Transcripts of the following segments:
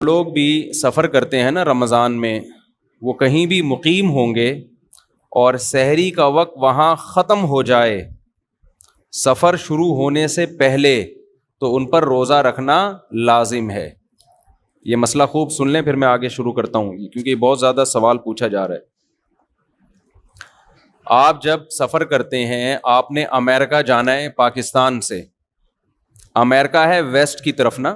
لوگ بھی سفر کرتے ہیں نا رمضان میں، وہ کہیں بھی مقیم ہوں گے اور سحری کا وقت وہاں ختم ہو جائے سفر شروع ہونے سے پہلے، تو ان پر روزہ رکھنا لازم ہے۔ یہ مسئلہ خوب سن لیں، پھر میں آگے شروع کرتا ہوں کیونکہ یہ بہت زیادہ سوال پوچھا جا رہا ہے۔ آپ جب سفر کرتے ہیں، آپ نے امریکہ جانا ہے پاکستان سے، امریکہ ہے ویسٹ کی طرف نا،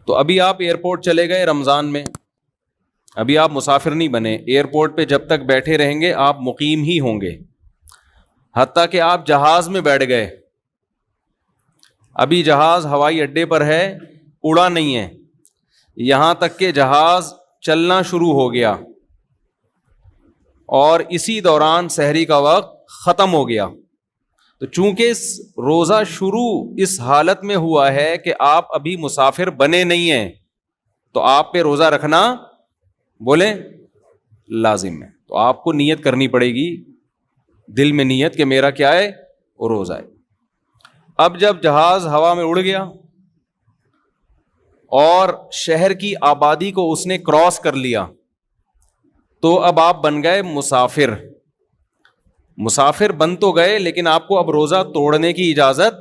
تو ابھی آپ ایئرپورٹ چلے گئے رمضان میں، ابھی آپ مسافر نہیں بنے، ایئرپورٹ پہ جب تک بیٹھے رہیں گے آپ مقیم ہی ہوں گے، حتیٰ کہ آپ جہاز میں بیٹھ گئے، ابھی جہاز ہوائی اڈے پر ہے، اڑا نہیں ہے، یہاں تک کہ جہاز چلنا شروع ہو گیا اور اسی دوران سحری کا وقت ختم ہو گیا، تو چونکہ روزہ شروع اس حالت میں ہوا ہے کہ آپ ابھی مسافر بنے نہیں ہیں، تو آپ پہ روزہ رکھنا بولیں لازم ہے۔ تو آپ کو نیت کرنی پڑے گی، دل میں نیت کہ میرا کیا ہے، وہ روزہ ہے۔ اب جب جہاز ہوا میں اڑ گیا اور شہر کی آبادی کو اس نے کراس کر لیا، تو اب آپ بن گئے مسافر۔ مسافر بن تو گئے لیکن آپ کو اب روزہ توڑنے کی اجازت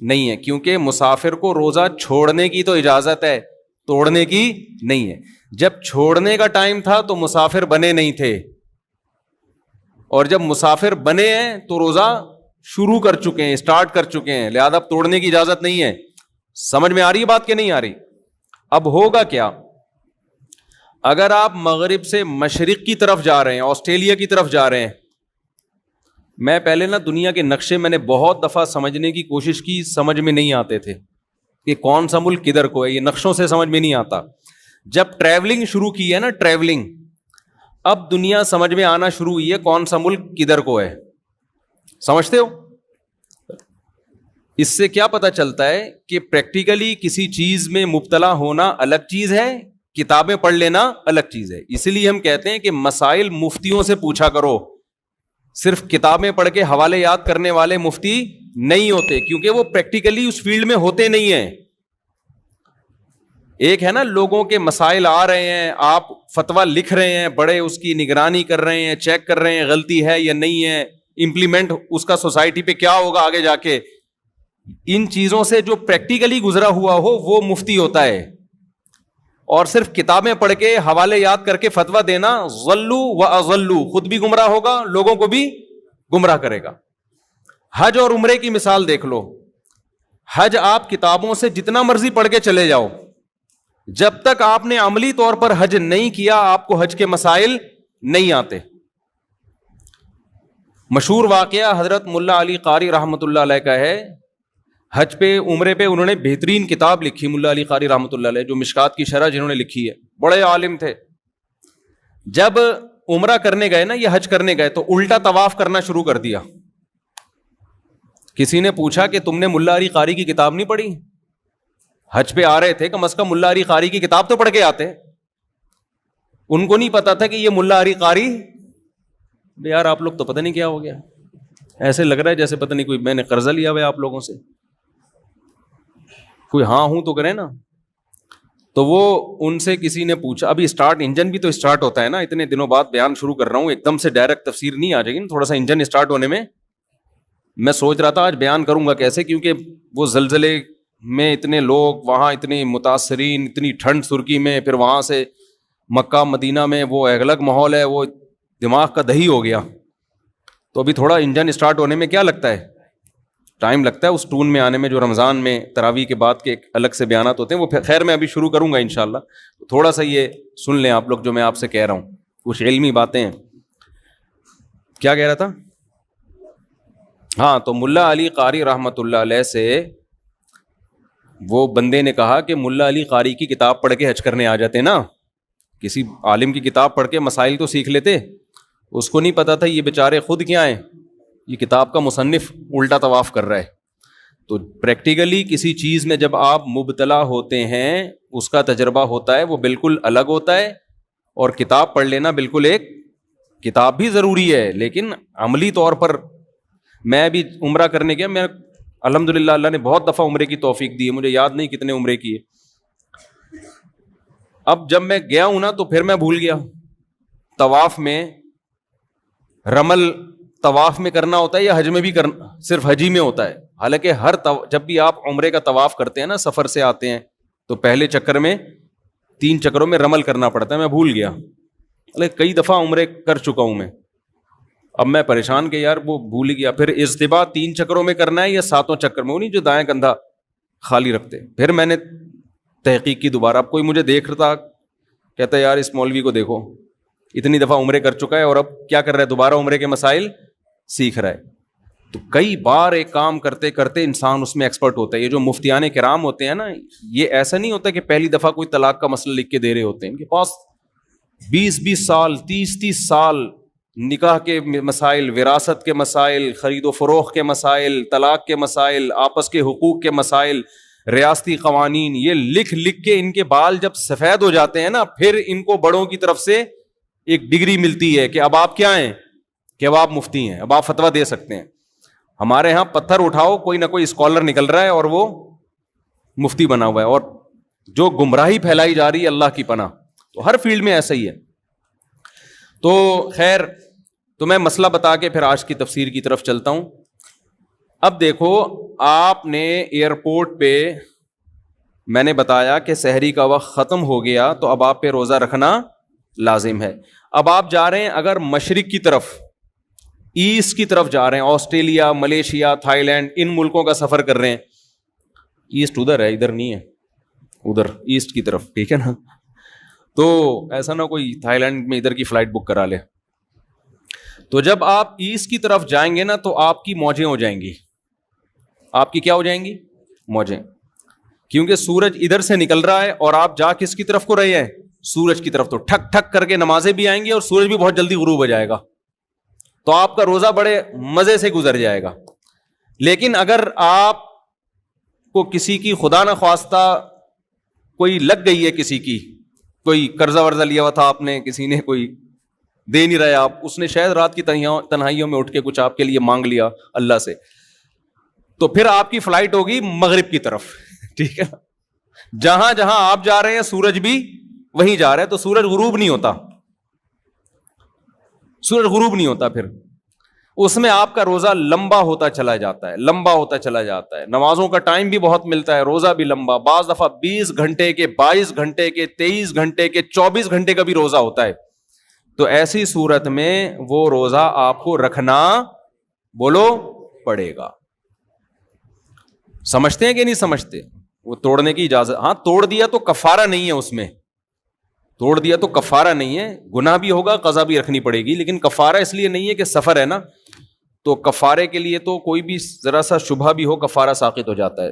نہیں ہے، کیونکہ مسافر کو روزہ چھوڑنے کی تو اجازت ہے، توڑنے کی نہیں ہے۔ جب چھوڑنے کا ٹائم تھا تو مسافر بنے نہیں تھے، اور جب مسافر بنے ہیں تو روزہ شروع کر چکے ہیں، اسٹارٹ کر چکے ہیں، لہذا اب توڑنے کی اجازت نہیں ہے۔ سمجھ میں آ رہی ہے بات کہ نہیں آ رہی؟ اب ہوگا کیا؟ اگر آپ مغرب سے مشرق کی طرف جا رہے ہیں، آسٹریلیا کی طرف جا رہے ہیں، میں پہلے نا دنیا کے نقشے میں نے بہت دفعہ سمجھنے کی کوشش کی، سمجھ میں نہیں آتے تھے کہ کون سا ملک کدھر کو ہے، یہ نقشوں سے سمجھ میں نہیں آتا۔ جب ٹریولنگ شروع کی ہے نا، ٹریولنگ، اب دنیا سمجھ میں آنا شروع ہوئی ہے کون سا ملک کدھر کو ہے، سمجھتے ہو؟ اس سے کیا پتہ چلتا ہے کہ پریکٹیکلی کسی چیز میں مبتلا ہونا الگ چیز ہے، کتابیں پڑھ لینا الگ چیز ہے۔ اسی لیے ہم کہتے ہیں کہ مسائل مفتیوں سے پوچھا کرو، صرف کتابیں پڑھ کے حوالے یاد کرنے والے مفتی نہیں ہوتے، کیونکہ وہ پریکٹیکلی اس فیلڈ میں ہوتے نہیں ہیں۔ ایک ہے نا لوگوں کے مسائل آ رہے ہیں، آپ فتویٰ لکھ رہے ہیں، بڑے اس کی نگرانی کر رہے ہیں، چیک کر رہے ہیں غلطی ہے یا نہیں ہے، امپلیمنٹ اس کا سوسائٹی پہ کیا ہوگا آگے جا کے، ان چیزوں سے جو پریکٹیکلی گزرا ہوا ہو وہ مفتی ہوتا ہے۔ اور صرف کتابیں پڑھ کے حوالے یاد کر کے فتویٰ دینا ضلوا واضلوا، خود بھی گمراہ ہوگا، لوگوں کو بھی گمراہ کرے گا۔ حج اور عمرے کی مثال دیکھ لو، حج آپ کتابوں سے جتنا مرضی پڑھ کے چلے جاؤ، جب تک آپ نے عملی طور پر حج نہیں کیا آپ کو حج کے مسائل نہیں آتے۔ مشہور واقعہ حضرت ملا علی قاری رحمۃ اللہ علیہ کا ہے، حج پہ عمرے پہ انہوں نے بہترین کتاب لکھی، ملا علی قاری رحمۃ اللہ علیہ، جو مشکات کی شرح جنہوں نے لکھی ہے، بڑے عالم تھے۔ جب عمرہ کرنے گئے نا، یہ حج کرنے گئے، تو الٹا طواف کرنا شروع کر دیا۔ کسی نے پوچھا کہ تم نے ملا علی قاری کی کتاب نہیں پڑھی؟ حج پہ آ رہے تھے، کم از کم ملا علی قاری کی کتاب تو پڑھ کے آتے۔ ان کو نہیں پتا تھا کہ یہ ملا علی قاری، یار آپ لوگ تو پتہ نہیں کیا ہو گیا، ایسے لگ رہا ہے جیسے پتہ نہیں کوئی میں نے قرضہ لیا ہوا ہے آپ لوگوں سے، کوئی ہاں ہوں تو کرے نا۔ تو وہ ان سے کسی نے پوچھا، ابھی انجن بھی تو اسٹارٹ ہوتا ہے نا، اتنے دنوں بعد بیان شروع کر رہا ہوں، ایک دم سے ڈائریکٹ تفسیر نہیں آ جائے گی، تھوڑا سا انجن اسٹارٹ ہونے میں میں سوچ رہا تھا آج بیان کروں گا کیسے، کیونکہ وہ زلزلے میں اتنے لوگ وہاں، اتنے متاثرین، اتنی ٹھنڈ ترکی میں، پھر وہاں سے مکہ مدینہ میں وہ الگ ماحول ہے، وہ دماغ کا دہی ہو گیا۔ تو ابھی تھوڑا انجن اسٹارٹ ہونے میں کیا لگتا ہے، ٹائم لگتا ہے اس ٹون میں آنے میں، جو رمضان میں تراویح کے بعد کے ایک الگ سے بیانات ہوتے ہیں، وہ خیر میں ابھی شروع کروں گا انشاءاللہ، تھوڑا سا یہ سن لیں آپ لوگ جو میں آپ سے کہہ رہا ہوں، کچھ علمی باتیں ہیں۔ کیا کہہ رہا تھا؟ ہاں، تو ملا علی قاری رحمۃ اللہ علیہ سے وہ بندے نے کہا کہ ملا علی قاری کی کتاب پڑھ کے حج کرنے آ جاتے نا، کسی عالم کی کتاب پڑھ کے مسائل تو سیکھ لیتے۔ اس کو نہیں پتا تھا یہ بیچارے خود کیا ہیں، یہ کتاب کا مصنف الٹا طواف کر رہا ہے۔ تو پریکٹیکلی کسی چیز میں جب آپ مبتلا ہوتے ہیں، اس کا تجربہ ہوتا ہے، وہ بالکل الگ ہوتا ہے، اور کتاب پڑھ لینا بالکل، ایک کتاب بھی ضروری ہے، لیکن عملی طور پر میں بھی عمرہ کرنے گیا، میں الحمدللہ اللہ نے بہت دفعہ عمرے کی توفیق دی ہے، مجھے یاد نہیں کتنے عمرے کیے، اب جب میں گیا ہوں نا تو پھر میں بھول گیا. طواف میں رمل طواف میں کرنا ہوتا ہے یا حج میں بھی کرنا؟ صرف حج ہی میں ہوتا ہے. حالانکہ جب بھی آپ عمرے کا طواف کرتے ہیں نا, سفر سے آتے ہیں, تو پہلے چکر میں 3 چکروں میں رمل کرنا پڑتا ہے. میں بھول گیا, کئی دفعہ عمرے کر چکا ہوں میں. اب میں پریشان کہ یار وہ بھول ہی گیا. پھر اجتباع 3 چکروں میں کرنا ہے یا 7 چکر میں؟ وہ نہیں جو دائیں کندھا خالی رکھتے. پھر میں نے تحقیق کی دوبارہ. اب کوئی مجھے دیکھ رہا تھا, کہتا ہے یار اس مولوی کو دیکھو, اتنی دفعہ عمرے کر چکا ہے اور اب کیا کر رہا ہے, دوبارہ عمرے کے مسائل سیکھ رہا ہے. تو کئی بار ایک کام کرتے کرتے انسان اس میں ایکسپرٹ ہوتا ہے. یہ جو مفتیان کرام ہوتے ہیں نا, یہ ایسا نہیں ہوتا کہ پہلی دفعہ کوئی طلاق کا مسئلہ لکھ کے دے رہے ہوتے ہیں. ان کے پاس 20 سال 30 سال نکاح کے مسائل, وراثت کے مسائل, خرید و فروخت کے مسائل, طلاق کے مسائل, آپس کے حقوق کے مسائل, ریاستی قوانین, یہ لکھ لکھ کے ان کے بال جب سفید ہو جاتے ہیں نا, پھر ان کو بڑوں کی طرف سے ایک ڈگری ملتی ہے کہ اب آپ کیا ہیں, کہ اب آپ مفتی ہیں, اب آپ فتویٰ دے سکتے ہیں. ہمارے یہاں پتھر اٹھاؤ, کوئی نہ کوئی اسکالر نکل رہا ہے اور وہ مفتی بنا ہوا ہے, اور جو گمراہی پھیلائی جا رہی ہے اللہ کی پناہ. تو ہر فیلڈ میں ایسا ہی ہے. تو خیر, تو میں مسئلہ بتا کے پھر آج کی تفسیر کی طرف چلتا ہوں. اب دیکھو, آپ نے ایئرپورٹ پہ میں نے بتایا کہ سحری کا وقت ختم ہو گیا تو اب آپ پہ روزہ رکھنا لازم ہے. اب آپ جا رہے ہیں اگر مشرق کی طرف, ایسٹ کی طرف جا رہے ہیں, آسٹریلیا, ملیشیا, تھائی لینڈ, ان ملکوں کا سفر کر رہے ہیں. ایسٹ ادھر ہے, ادھر نہیں ہے, ادھر ایسٹ کی طرف, ٹھیک ہے نا. تو ایسا نہ کوئی تھائی لینڈ میں ادھر کی فلائٹ بک کرا لے. تو جب آپ ایسٹ کی طرف جائیں گے نا تو آپ کی موجیں ہو جائیں گی. آپ کی کیا ہو جائیں گی؟ موجیں. کیونکہ سورج ادھر سے نکل رہا ہے اور آپ جا کس کی طرف کو رہے ہیں؟ سورج کی طرف. تو ٹھک ٹھک کر کے نمازیں بھی آئیں گی اور سورج بھی بہت جلدی غروب ہو جائے گا. تو آپ کا روزہ بڑے مزے سے گزر جائے گا. لیکن اگر آپ کو کسی کی خدا نہ خواستہ کوئی لگ گئی ہے, کسی کی کوئی قرضہ ورزہ لیا ہوا تھا آپ نے, کسی نے کوئی دے نہیں رہا آپ, اس نے شاید رات کی تنہائیوں میں اٹھ کے کچھ آپ کے لیے مانگ لیا اللہ سے, تو پھر آپ کی فلائٹ ہوگی مغرب کی طرف, ٹھیک ہے. جہاں جہاں آپ جا رہے ہیں سورج بھی وہیں جا رہا ہے, تو سورج غروب نہیں ہوتا, سورج غروب نہیں ہوتا. پھر اس میں آپ کا روزہ لمبا ہوتا چلا جاتا ہے, لمبا ہوتا چلا جاتا ہے. نمازوں کا ٹائم بھی بہت ملتا ہے, روزہ بھی لمبا, بعض دفعہ 20 گھنٹے کے, 22 گھنٹے کے, 23 گھنٹے کے, 24 گھنٹے کا بھی روزہ ہوتا ہے. تو ایسی صورت میں وہ روزہ آپ کو رکھنا, بولو, پڑے گا. سمجھتے ہیں کہ نہیں سمجھتے؟ وہ توڑنے کی اجازت, ہاں توڑ دیا تو کفارہ نہیں ہے اس میں, توڑ دیا تو کفارہ نہیں ہے, گناہ بھی ہوگا, قضا بھی رکھنی پڑے گی, لیکن کفارہ اس لیے نہیں ہے کہ سفر ہے نا, تو کفارے کے لیے تو کوئی بھی ذرا سا شبہ بھی ہو کفارہ ساقط ہو جاتا ہے.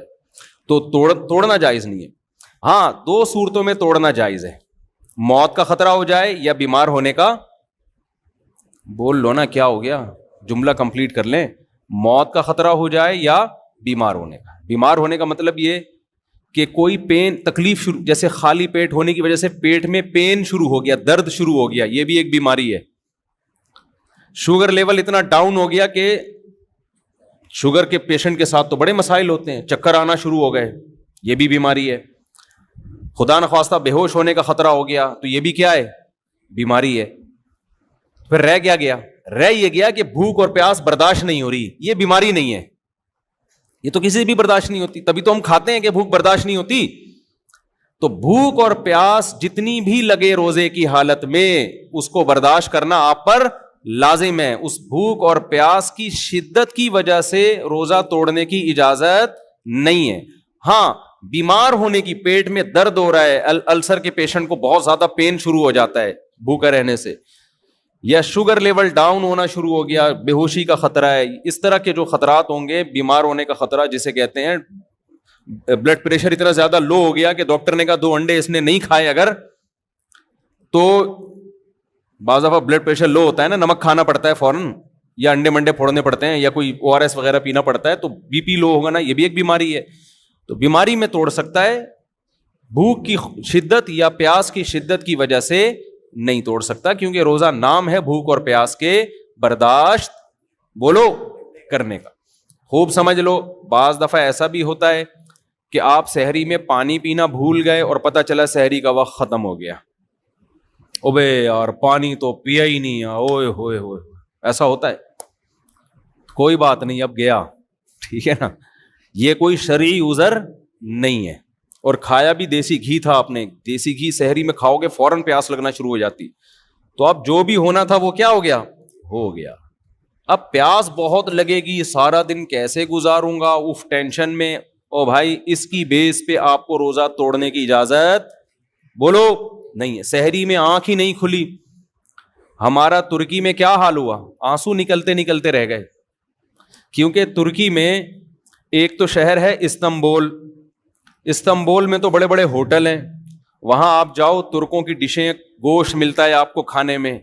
تو توڑنا جائز نہیں ہے. ہاں 2 صورتوں میں توڑنا جائز ہے, موت کا خطرہ ہو جائے یا بیمار ہونے کا. بول لو نا کیا ہو گیا, جملہ کمپلیٹ کر لیں. موت کا خطرہ ہو جائے یا بیمار ہونے کا. بیمار ہونے کا مطلب یہ کہ کوئی پین تکلیف جیسے خالی پیٹ ہونے کی وجہ سے پیٹ میں پین شروع ہو گیا, درد شروع ہو گیا, یہ بھی ایک بیماری ہے. شوگر لیول اتنا ڈاؤن ہو گیا کہ شوگر کے پیشنٹ کے ساتھ تو بڑے مسائل ہوتے ہیں, چکر آنا شروع ہو گئے, یہ بھی بیماری ہے. خدا نخواستہ بے ہوش ہونے کا خطرہ ہو گیا, تو یہ بھی کیا ہے؟ بیماری ہے. پھر رہ کیا گیا؟ رہ یہ گیا کہ بھوک اور پیاس برداشت نہیں ہو رہی, یہ بیماری نہیں ہے, یہ تو کسی سے بھی برداشت نہیں ہوتی, تبھی تو ہم کھاتے ہیں کہ بھوک برداشت نہیں ہوتی. تو بھوک اور پیاس جتنی بھی لگے روزے کی حالت میں, اس کو برداشت کرنا آپ پر لازم ہے. اس بھوک اور پیاس کی شدت کی وجہ سے روزہ توڑنے کی اجازت نہیں ہے. ہاں بیمار ہونے کی, پیٹ میں درد ہو رہا ہے, السر کے پیشنٹ کو بہت زیادہ پین شروع ہو جاتا ہے بھوکا رہنے سے, یا شوگر لیول ڈاؤن ہونا شروع ہو گیا, بے ہوشی کا خطرہ ہے, اس طرح کے جو خطرات ہوں گے, بیمار ہونے کا خطرہ جسے کہتے ہیں, بلڈ پریشر اتنا زیادہ لو ہو گیا کہ ڈاکٹر نے کہا 2 انڈے اس نے نہیں کھائے اگر, تو بعض دفعہ بلڈ پریشر لو ہوتا ہے نا, نمک کھانا پڑتا ہے فوراً, یا انڈے منڈے پھوڑنے پڑتے ہیں, یا کوئی ORS وغیرہ پینا پڑتا ہے, تو بی پی لو ہوگا نا, یہ بھی ایک بیماری ہے. تو بیماری میں توڑ سکتا ہے, بھوک کی شدت یا پیاس کی شدت کی وجہ سے نہیں توڑ سکتا, کیونکہ روزہ نام ہے بھوک اور پیاس کے برداشت, بولو, کرنے کا. خوب سمجھ لو. بعض دفعہ ایسا بھی ہوتا ہے کہ آپ سحری میں پانی پینا بھول گئے اور پتہ چلا سحری کا وقت ختم ہو گیا, اوبے یار پانی تو پیا ہی نہیں, اوئے ہوئے ہوئے, ایسا ہوتا ہے. کوئی بات نہیں, اب گیا, ٹھیک ہے نا, یہ کوئی شرعی عذر نہیں ہے. اور کھایا بھی دیسی گھی تھا آپ نے, دیسی گھی سحری میں کھاؤ گے فوراً پیاس لگنا شروع ہو جاتی, تو اب جو بھی ہونا تھا وہ کیا ہو گیا, ہو گیا. اب پیاس بہت لگے گی, سارا دن کیسے گزاروں گا, اف ٹینشن میں. او بھائی اس کی بیس پہ آپ کو روزہ توڑنے کی اجازت بولو نہیں ہے. سحری میں آنکھ ہی نہیں کھلی. ہمارا ترکی میں کیا حال ہوا, آنسو نکلتے نکلتے رہ گئے, کیونکہ ترکی میں ایک تو شہر ہے استنبول, استنبول میں تو بڑے بڑے ہوٹل ہیں, وہاں آپ جاؤ ترکوں کی ڈشیں, گوشت ملتا ہے آپ کو کھانے میں,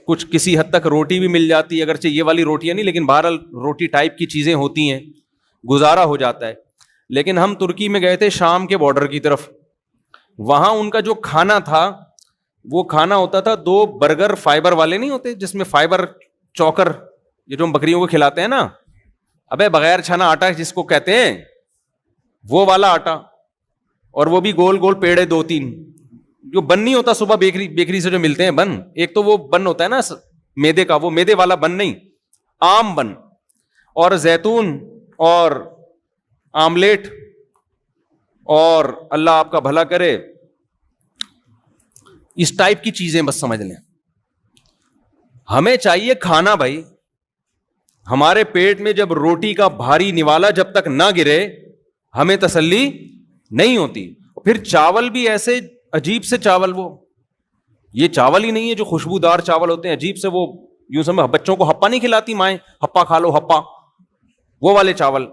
کچھ کسی حد تک روٹی بھی مل جاتی ہے, اگرچہ یہ والی روٹیاں نہیں, لیکن بہرحال روٹی ٹائپ کی چیزیں ہوتی ہیں, گزارا ہو جاتا ہے. لیکن ہم ترکی میں گئے تھے شام کے بارڈر کی طرف, وہاں ان کا جو کھانا تھا وہ کھانا ہوتا تھا 2 برگر فائبر والے نہیں ہوتے, جس میں فائبر چوکر, یہ جو ہم بکریوں کو کھلاتے ہیں نا, ابے بغیر چھنا آٹا جس کو کہتے ہیں, وہ والا آٹا, اور وہ بھی گول گول پیڑے 2-3, جو بن نہیں ہوتا صبح بیکری سے جو ملتے ہیں بن, ایک تو وہ بن ہوتا ہے نا میدے کا, وہ میدے والا بن نہیں, عام بن, اور زیتون اور آملیٹ, اور اللہ آپ کا بھلا کرے اس ٹائپ کی چیزیں بس سمجھ لیں. ہمیں چاہیے کھانا بھائی, ہمارے پیٹ میں جب روٹی کا بھاری نوالا جب تک نہ گرے ہمیں تسلی نہیں ہوتی. پھر چاول بھی ایسے عجیب سے چاول, وہ یہ چاول ہی نہیں ہے جو خوشبودار چاول ہوتے ہیں, عجیب سے, وہ یوں سمجھ بچوں کو ہپا نہیں کھلاتی مائیں, ہپا کھا لو ہپا, وہ والے چاول.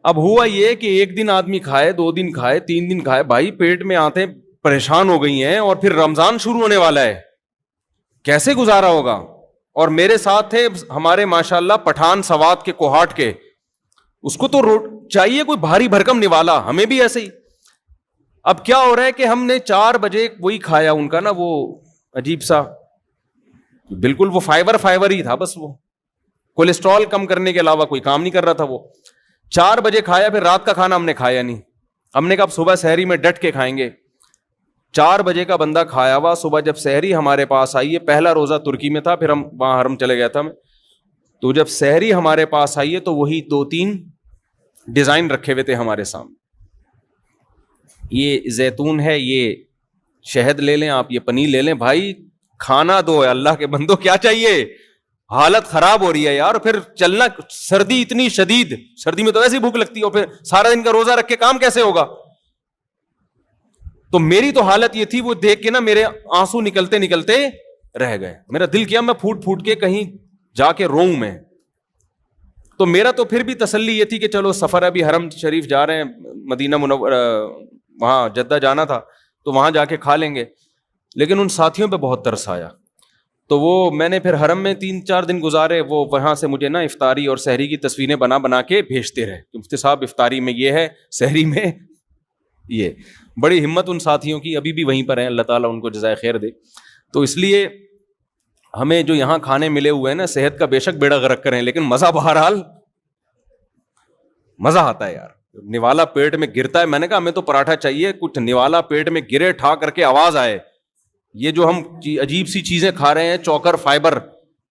اب ہوا یہ کہ ایک دن آدمی کھائے, 2 دن کھائے, 3 دن کھائے, بھائی پیٹ میں آتے پریشان ہو گئی ہیں, اور پھر رمضان شروع ہونے والا ہے, کیسے گزارا ہوگا. اور میرے ساتھ تھے ہمارے ماشاءاللہ پٹھان سوات کے کوہاٹ کے, اس کو تو چاہیے کوئی بھاری بھرکم نوالا, ہمیں بھی ایسے ہی. اب کیا ہو رہا ہے کہ ہم نے 4 بجے وہی کھایا ان کا نا, وہ عجیب سا, بالکل وہ فائبر ہی تھا بس, وہ کولیسٹرول کم کرنے کے علاوہ کوئی کام نہیں کر رہا تھا. وہ 4 بجے کھایا, پھر رات کا کھانا ہم نے کھایا نہیں, ہم نے کہا صبح سحری میں ڈٹ کے کھائیں گے. 4 بجے کا بندہ کھایا ہوا, صبح جب سحری ہمارے پاس آئی ہے, پہلا روزہ ترکی میں تھا, پھر ہم وہاں حرم چلے گیا تھا میں, تو جب سحری ہمارے پاس آئی ہے تو وہی 2-3 ڈیزائن رکھے ہوئے تھے ہمارے سامنے. یہ زیتون ہے, یہ شہد لے لیں آپ, یہ پنیر لے لیں. بھائی کھانا دو ہے, اللہ کے بندو کیا چاہیے, حالت خراب ہو رہی ہے یار. پھر چلنا, سردی اتنی شدید, سردی میں تو ایسی بھوک لگتی ہے, اور پھر سارا دن کا روزہ رکھ کے کام کیسے ہوگا. تو میری تو حالت یہ تھی, وہ دیکھ کے نا میرے آنسو نکلتے نکلتے رہ گئے. میرا دل کیا میں پھوٹ پھوٹ کے کہیں جا کے روؤں میں. تو میرا تو پھر بھی تسلی یہ تھی کہ چلو سفر, ابھی حرم شریف جا رہے ہیں, مدینہ منورہ, وہاں جدہ جانا تھا, تو وہاں جا کے کھا لیں گے. لیکن ان ساتھیوں پہ بہت ترس آیا, تو وہ میں نے پھر حرم میں 3-4 دن گزارے. وہ وہاں سے مجھے نا افطاری اور سحری کی تصویریں بنا کے بھیجتے رہے, مفتی صاحب افطاری میں یہ ہے, سحری میں یہ. بڑی ہمت ان ساتھیوں کی, ابھی بھی وہیں پر ہیں, اللہ تعالیٰ ان کو جزائے خیر دے. تو اس لیے ہمیں جو یہاں کھانے ملے ہوئے ہیں نا, صحت کا بے شک بیڑا غرق کریں, لیکن مزہ بہرحال مزہ آتا ہے یار. نوالا پیٹ میں گرتا ہے, میں نے کہا ہمیں تو پراٹھا چاہیے, کچھ نوالا پیٹ میں گرے, ٹھا کر کے آواز آئے. یہ جو ہم عجیب سی چیزیں کھا رہے ہیں, چوکر فائبر,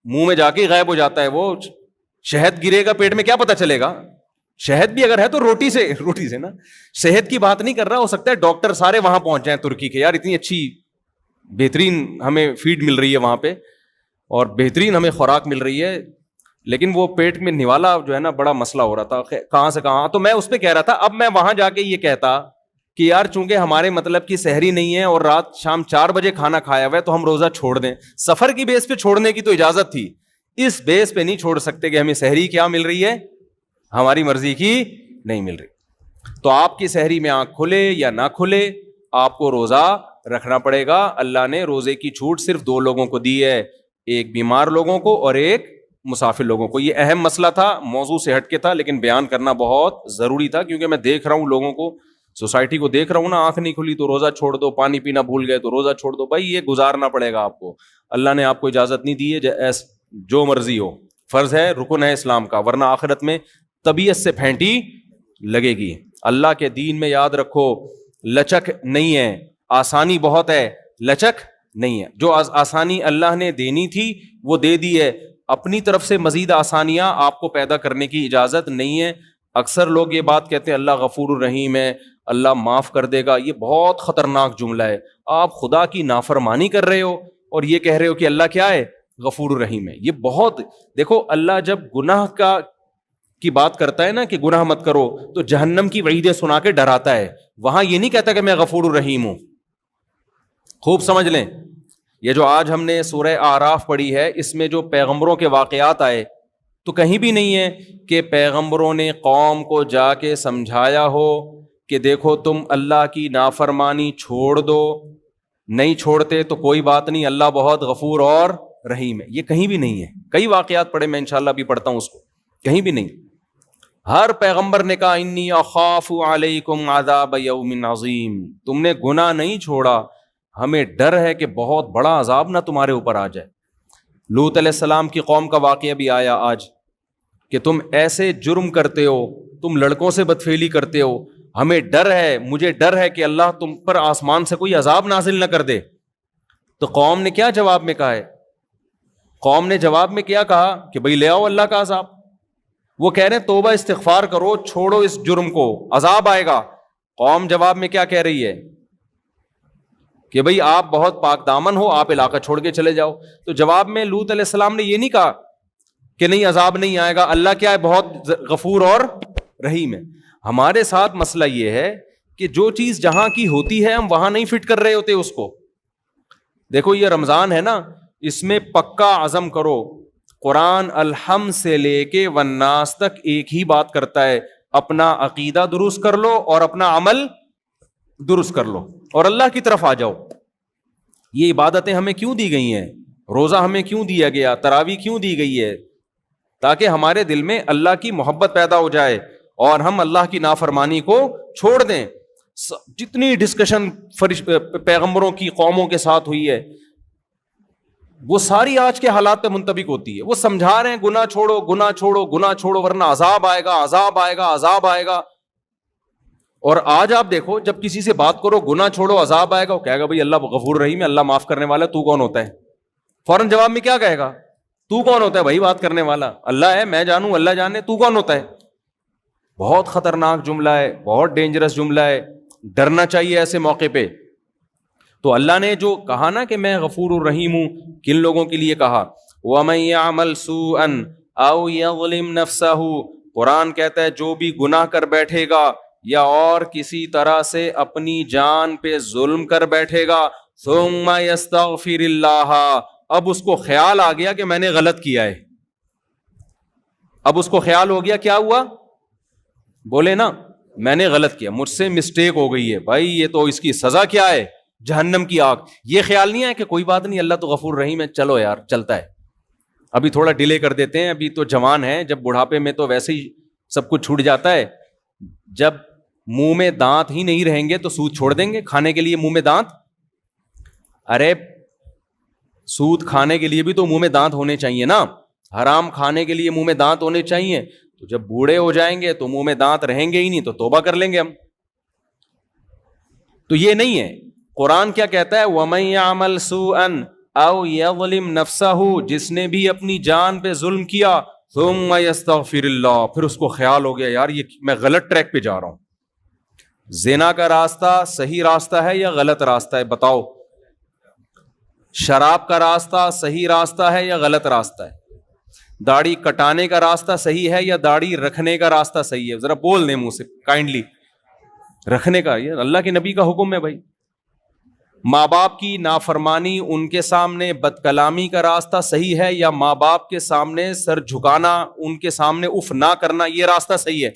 منہ میں جا کے غائب ہو جاتا ہے. وہ شہد گرے گا پیٹ میں, کیا پتا چلے گا. شہد بھی اگر ہے تو روٹی سے نا. صحت کی بات نہیں کر رہا, ہو سکتا ہے ڈاکٹر سارے وہاں پہنچ جائیں ترکی کے, یار اتنی اچھی بہترین ہمیں فیڈ مل رہی ہے وہاں پہ, اور بہترین ہمیں خوراک مل رہی ہے, لیکن وہ پیٹ میں نوالا جو ہے نا بڑا مسئلہ ہو رہا تھا, کہاں سے کہاں. تو میں اس پہ کہہ رہا تھا, اب میں وہاں جا کے یہ کہتا کہ یار چونکہ ہمارے مطلب کی سحری نہیں ہے اور رات شام 4 بجے کھانا کھایا ہوا ہے, تو ہم روزہ چھوڑ دیں. سفر کی بیس پہ چھوڑنے کی تو اجازت تھی, اس بیس پہ نہیں چھوڑ سکتے کہ ہمیں سحری کیا مل رہی ہے, ہماری مرضی کی نہیں مل رہی. تو آپ کی سحری میں آنکھ کھلے یا نہ کھلے, آپ کو روزہ رکھنا پڑے گا. اللہ نے روزے کی چھوٹ صرف 2 لوگوں کو دی ہے, ایک بیمار لوگوں کو اور ایک مسافر لوگوں کو. یہ اہم مسئلہ تھا, موضوع سے ہٹ کے تھا, لیکن بیان کرنا بہت ضروری تھا, کیونکہ میں دیکھ رہا ہوں لوگوں کو, سوسائٹی کو دیکھ رہا ہوں نا, آنکھ نہیں کھلی تو روزہ چھوڑ دو, پانی پینا بھول گئے تو روزہ چھوڑ دو. بھائی یہ گزارنا پڑے گا آپ کو, اللہ نے آپ کو اجازت نہیں دی ہے جو مرضی ہو. فرض ہے, رکن ہے اسلام کا, ورنہ آخرت میں طبیعت سے پھینٹی لگے گی. اللہ کے دین میں یاد رکھو لچک نہیں ہے, آسانی بہت ہے, لچک نہیں ہے. جو آسانی اللہ نے دینی تھی وہ دے دی ہے, اپنی طرف سے مزید آسانیاں آپ کو پیدا کرنے کی اجازت نہیں ہے. اکثر لوگ یہ بات کہتے ہیں اللہ غفور الرحیم ہے, اللہ معاف کر دے گا. یہ بہت خطرناک جملہ ہے. آپ خدا کی نافرمانی کر رہے ہو اور یہ کہہ رہے ہو کہ اللہ کیا ہے, غفور الرحیم ہے. یہ بہت, دیکھو اللہ جب گناہ کی بات کرتا ہے نا کہ گناہ مت کرو, تو جہنم کی وعیدیں سنا کے ڈراتا ہے. وہاں یہ نہیں کہتا کہ میں غفور الرحیم ہوں. خوب سمجھ لیں, یہ جو آج ہم نے سورہ اعراف پڑھی ہے, اس میں جو پیغمبروں کے واقعات آئے, تو کہیں بھی نہیں ہے کہ پیغمبروں نے قوم کو جا کے سمجھایا ہو کہ دیکھو تم اللہ کی نافرمانی چھوڑ دو. نہیں چھوڑتے تو کوئی بات نہیں, اللہ بہت غفور اور رحیم ہے. یہ کہیں بھی نہیں ہے. کئی واقعات پڑھے, میں انشاءاللہ بھی پڑھتا ہوں اس کو, کہیں بھی نہیں. ہر پیغمبر نے کہا انی اخاف علیکم عذاب یوم عظیم. تم نے گناہ نہیں چھوڑا, ہمیں ڈر ہے کہ بہت بڑا عذاب نہ تمہارے اوپر آ جائے. لوط علیہ السلام کی قوم کا واقعہ بھی آیا آج کہ تم ایسے جرم کرتے ہو, تم لڑکوں سے بدفعلی کرتے ہو, ہمیں ڈر ہے, مجھے ڈر ہے کہ اللہ تم پر آسمان سے کوئی عذاب نازل نہ کر دے. تو قوم نے کیا جواب میں کہا ہے؟ قوم نے جواب میں کیا کہا کہ بھئی لے آؤ اللہ کا عذاب. وہ کہہ رہے ہیں توبہ استغفار کرو, چھوڑو اس جرم کو, عذاب آئے گا. قوم جواب میں کیا کہہ رہی ہے کہ بھئی آپ بہت پاک دامن ہو, آپ علاقہ چھوڑ کے چلے جاؤ. تو جواب میں لوط علیہ السلام نے یہ نہیں کہا کہ نہیں عذاب نہیں آئے گا, اللہ کیا ہے, بہت غفور اور رحیم ہے. ہمارے ساتھ مسئلہ یہ ہے کہ جو چیز جہاں کی ہوتی ہے ہم وہاں نہیں فٹ کر رہے ہوتے اس کو. دیکھو یہ رمضان ہے نا, اس میں پکا عزم کرو. قرآن الحمد سے لے کے والناس تک ایک ہی بات کرتا ہے, اپنا عقیدہ درست کر لو اور اپنا عمل درست کر لو اور اللہ کی طرف آ جاؤ. یہ عبادتیں ہمیں کیوں دی گئی ہیں, روزہ ہمیں کیوں دیا گیا, تراویح کیوں دی گئی ہے؟ تاکہ ہمارے دل میں اللہ کی محبت پیدا ہو جائے اور ہم اللہ کی نافرمانی کو چھوڑ دیں. جتنی ڈسکشن پیغمبروں کی قوموں کے ساتھ ہوئی ہے وہ ساری آج کے حالات پہ منطبق ہوتی ہے. وہ سمجھا رہے ہیں گناہ چھوڑو, گناہ چھوڑو, گناہ چھوڑو ورنہ عذاب آئے گا, عذاب آئے گا, عذاب آئے گا. اور آج آپ دیکھو جب کسی سے بات کرو گناہ چھوڑو عذاب آئے گا, وہ کہے گا بھائی اللہ غفور رحیم ہے, اللہ معاف کرنے والا, تو کون ہوتا ہے؟ فوراً جواب میں کیا کہے گا, تو کون ہوتا ہے بھائی بات کرنے والا؟ اللہ ہے, میں جانوں, اللہ جانے, تو کون ہوتا ہے؟ بہت خطرناک جملہ ہے, بہت ڈینجرس جملہ ہے. ڈرنا چاہیے ایسے موقع پہ. تو اللہ نے جو کہا نا کہ میں غفور الرحیم ہوں, کن لوگوں کے لیے کہا؟ وَمَن يَعْمَلْ سُوءًا أَوْ يَظْلِمْ نَفْسَهُ. قرآن کہتا ہے جو بھی گناہ کر بیٹھے گا یا اور کسی طرح سے اپنی جان پہ ظلم کر بیٹھے گا, ثُمَّ يَسْتَغْفِرِ اللَّهَ. اب اس کو خیال آ گیا کہ میں نے غلط کیا ہے. اب اس کو خیال ہو گیا, کیا ہوا؟ بولے نا, میں نے غلط کیا, مجھ سے مسٹیک ہو گئی ہے. بھائی یہ تو اس کی سزا کیا ہے؟ جہنم کی آگ. یہ خیال نہیں ہے کہ کوئی بات نہیں, اللہ تو غفور رحیم ہے, چلو یار چلتا ہے, ابھی تھوڑا ڈیلے کر دیتے ہیں, ابھی تو جوان ہے, جب بڑھاپے میں تو ویسے ہی سب کچھ چھوٹ جاتا ہے. جب منہ میں دانت ہی نہیں رہیں گے تو سود چھوڑ دیں گے کھانے کے لیے منہ میں دانت. ارے سود کھانے کے لیے بھی تو منہ میں دانت ہونے چاہیے نا, حرام کھانے کے لیے منہ میں دانت ہونے چاہیے. تو جب بوڑھے ہو جائیں گے تو منہ میں دانت رہیں گے ہی نہیں, تو توبہ کر لیں گے ہم. تو یہ نہیں ہے. قرآن کیا کہتا ہے؟ وَمَن يَعْمَلْ سُوءًا أَوْ يَظْلِمْ نَفْسَهُ. جس نے بھی اپنی جان پہ ظلم کیا, ثُمَّ يَسْتَغْفِرِ اللَّهُ. پھر اس کو خیال ہو گیا یار یہ میں غلط ٹریک پہ جا رہا ہوں. زنا کا راستہ صحیح راستہ ہے یا غلط راستہ ہے بتاؤ؟ شراب کا راستہ صحیح راستہ ہے یا غلط راستہ ہے؟ داڑھی کٹانے کا راستہ صحیح ہے یا داڑھی رکھنے کا راستہ صحیح ہے؟ ذرا بول دیں منہ سے کائنڈلی. رکھنے کا, یہ اللہ کے نبی کا حکم ہے بھائی. ماں باپ کی نافرمانی, ان کے سامنے بد کلامی کا راستہ صحیح ہے یا ماں باپ کے سامنے سر جھکانا, ان کے سامنے اف نہ کرنا, یہ راستہ صحیح ہے؟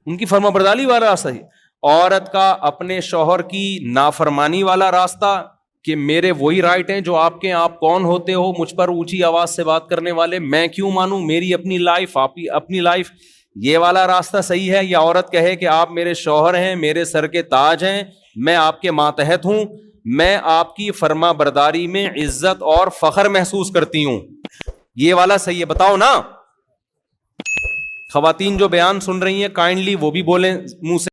ان کی فرما برداری والا راستہ صحیح. عورت کا اپنے شوہر کی نافرمانی والا راستہ کہ میرے وہی رائٹ ہیں جو آپ کے, آپ کون ہوتے ہو مجھ پر اونچی آواز سے بات کرنے والے, میں کیوں مانوں, میری اپنی لائف, آپ اپنی لائف, یہ والا راستہ صحیح ہے؟ یا عورت کہے کہ آپ میرے شوہر ہیں, میرے سر کے تاج ہیں, میں آپ کے ماتحت ہوں, میں آپ کی فرما برداری میں عزت اور فخر محسوس کرتی ہوں, یہ والا صحیح ہے؟ بتاؤ نا. خواتین جو بیان سن رہی ہیں کائنڈلی وہ بھی بولیں منہ سے.